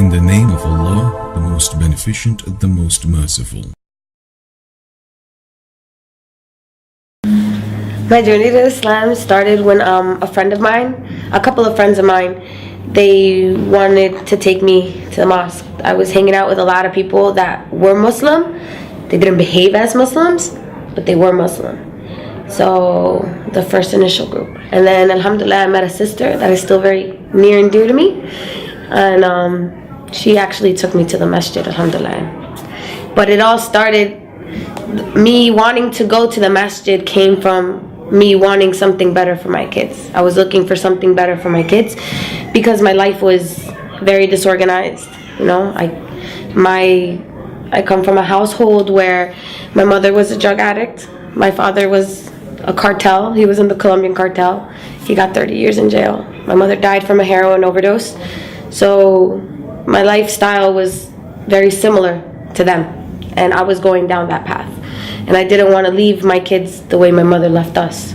In the name of Allah, the most beneficent, the most merciful. My journey to Islam started when a couple of friends of mine, they wanted to take me to the mosque. I was hanging out with a lot of people that were Muslim. They didn't behave as Muslims, but they were Muslim. So the first initial group. And then alhamdulillah, I met a sister that is still very near and dear to me. And she actually took me to the masjid, alhamdulillah. But it all started, me wanting to go to the masjid came from me wanting something better for my kids. I was looking for something better for my kids because my life was very disorganized. You know, I come from a household where my mother was a drug addict. My father was a cartel. He was in the Colombian cartel. He got 30 years in jail. My mother died from a heroin overdose. So my lifestyle was very similar to them, and I was going down that path. And I didn't want to leave my kids the way my mother left us.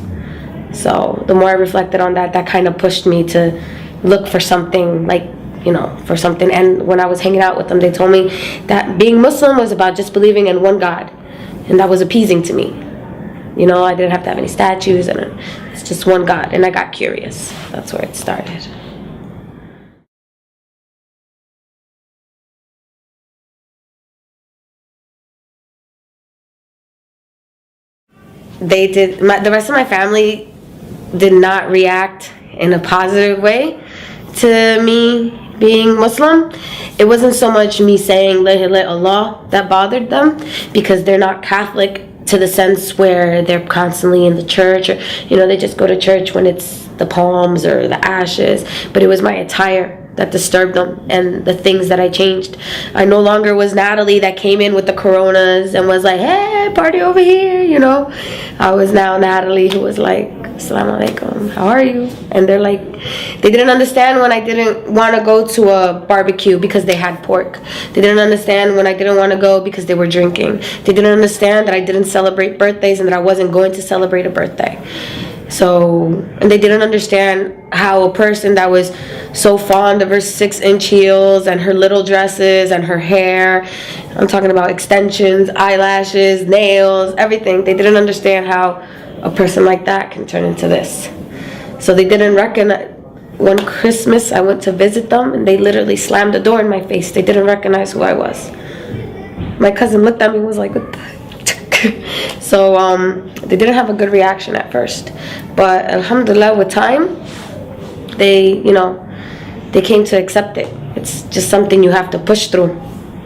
So the more I reflected on that, that kind of pushed me to look for something, like, you know, for something. And when I was hanging out with them, they told me that being Muslim was about just believing in one God. And that was appeasing to me. You know, I didn't have to have any statues, and it's just one God. And I got curious. That's where it started. The rest of my family did not react in a positive way to me being Muslim. It wasn't so much me saying La ilaha illallah that bothered them, because they're not Catholic to the sense where they're constantly in the church, or, you know, they just go to church when it's the palms or the ashes. But it was my attire that disturbed them, and the things that I changed. I no longer was Natalie that came in with the coronas and was like, hey, party over here, you know. I was now Natalie who was like, assalamu alaikum, how are you? And they're like, they didn't understand when I didn't want to go to a barbecue because they had pork. They didn't understand when I didn't want to go because they were drinking. They didn't understand that I didn't celebrate birthdays and that I wasn't going to celebrate a birthday. So, and they didn't understand how a person that was so fond of her 6-inch heels and her little dresses and her hair, I'm talking about extensions, eyelashes, nails, everything. They didn't understand how a person like that can turn into this. So they didn't recognize. One Christmas I went to visit them and they literally slammed the door in my face. They didn't recognize who I was. My cousin looked at me and was like, what the heck? So they didn't have a good reaction at first, but alhamdulillah, with time they came to accept it. It's just something you have to push through.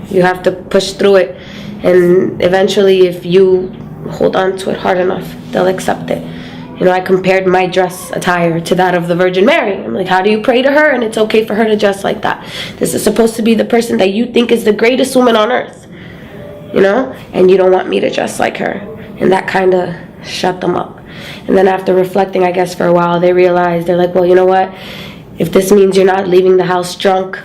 You have to push through it, and eventually if you hold on to it hard enough, they'll accept it. You know, I compared my dress attire to that of the Virgin Mary. I'm like, how do you pray to her and it's okay for her to dress like that? This is supposed to be the person that you think is the greatest woman on earth, you know, and you don't want me to dress like her. And that kind of shut them up. And then after reflecting, I guess, for a while, they realized, they're like, well, you know what, if this means you're not leaving the house drunk,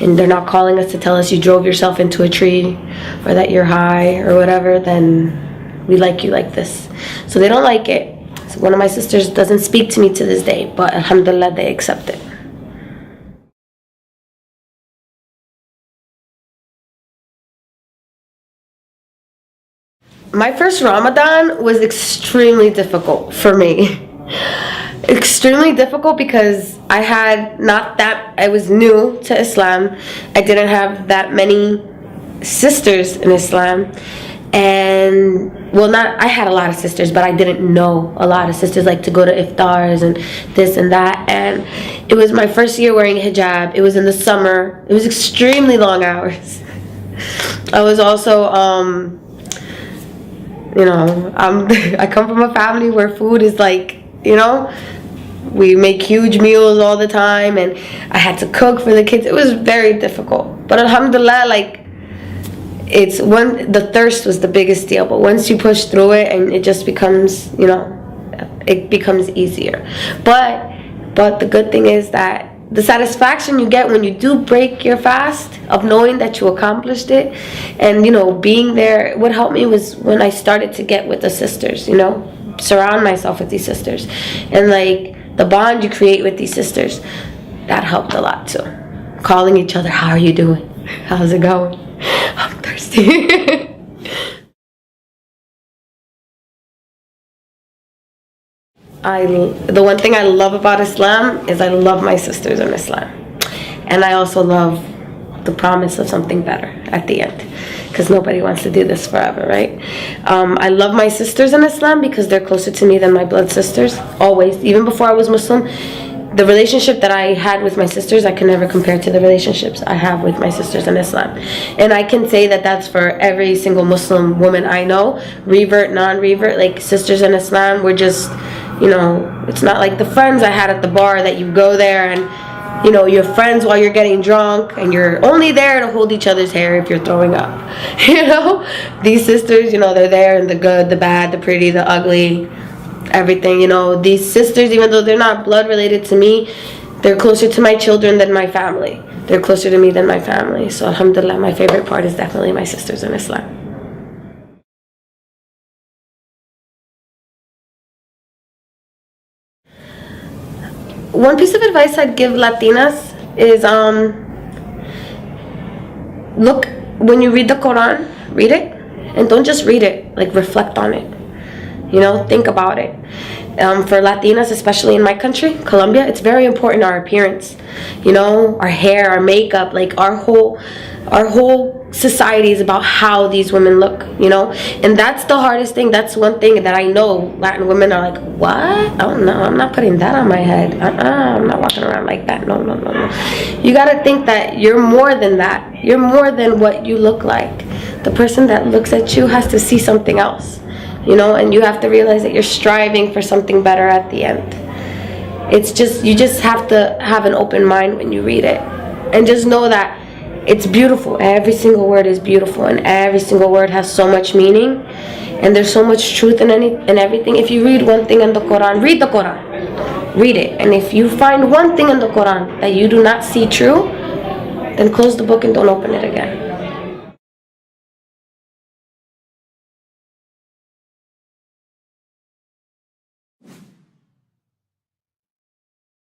and they're not calling us to tell us you drove yourself into a tree, or that you're high or whatever, then we like you like this. So they don't like it. So one of my sisters doesn't speak to me to this day, but alhamdulillah, they accept it. My first Ramadan was extremely difficult for me. Extremely difficult because I was new to Islam. I didn't have that many sisters in Islam. And, well, I had a lot of sisters, but I didn't know a lot of sisters, like to go to iftars and this and that. And it was my first year wearing hijab. It was in the summer. It was extremely long hours. I was also, you know, I come from a family where food is like, you know, we make huge meals all the time, and I had to cook for the kids. It was very difficult. But alhamdulillah, like, the thirst was the biggest deal, but once you push through it, and it just becomes, you know, it becomes easier. But the good thing is that the satisfaction you get when you do break your fast, of knowing that you accomplished it, and, you know, being there, what helped me was when I started to get with the sisters, you know, surround myself with these sisters, and like the bond you create with these sisters, that helped a lot too. calling each other, how are you doing? How's it going? I'm thirsty. The one thing I love about Islam is I love my sisters in Islam. And I also love the promise of something better at the end. Because nobody wants to do this forever, right? I love my sisters in Islam because they're closer to me than my blood sisters. Always. Even before I was Muslim, the relationship that I had with my sisters, I can never compare to the relationships I have with my sisters in Islam. And I can say that that's for every single Muslim woman I know, revert, non-revert, like sisters in Islam, we're just, you know, it's not like the friends I had at the bar that you go there and, you know, you're friends while you're getting drunk and you're only there to hold each other's hair if you're throwing up. You know, these sisters, you know, they're there in the good, the bad, the pretty, the ugly, everything. You know, these sisters, even though they're not blood related to me, they're closer to my children than my family. They're closer to me than my family. So alhamdulillah, my favorite part is definitely my sisters in Islam. One piece of advice I'd give Latinas is look, when you read the Quran, read it, and don't just read it, like reflect on it. You know, think about it. For Latinas, especially in my country, Colombia, it's very important, our appearance. You know, our hair, our makeup, like our whole society is about how these women look, you know. And that's the hardest thing. That's one thing that I know Latin women are like, what? Oh no, I'm not putting that on my head. I'm not walking around like that. No. You gotta think that you're more than that. You're more than what you look like. The person that looks at you has to see something else, you know, and you have to realize that you're striving for something better at the end. It's just, you just have to have an open mind when you read it, and just know that it's beautiful. Every single word is beautiful, and every single word has so much meaning, and there's so much truth in everything. If you read one thing in the Quran, read the Quran, read it, and if you find one thing in the Quran that you do not see true, then close the book and don't open it again.